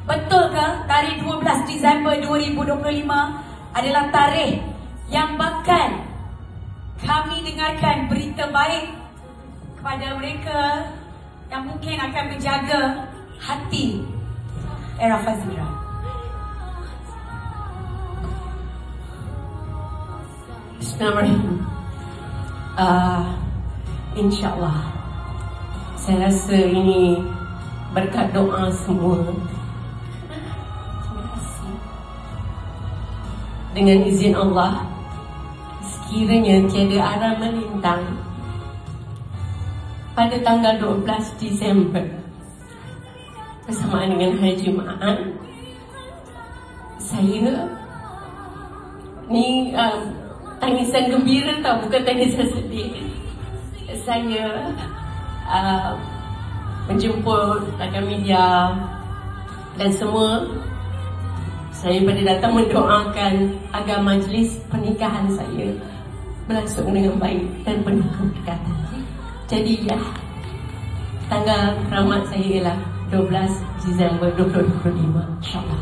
Betul ke tarikh 12 Disember 2025 adalah tarikh yang bakal kami dengarkan berita baik kepada mereka yang mungkin akan menjaga hati Era Fazira? Bismillahirrahmanirrahim. InsyaAllah saya rasa ini berkat doa semua. Terima kasih. Dengan izin Allah, sekiranya tiada arah melintang, pada tanggal 12 Disember bersamaan dengan Hari Jumaat, saya ni tangisan gembira tau, bukan tangisan sedih. Saya menjemput rakan media dan semua. Saya pada datang mendoakan agar majlis pernikahan saya berlangsung dengan baik dan penuh keberkatan. Jadi ya, tanggal keramat saya ialah 12 Disember 2025, InsyaAllah.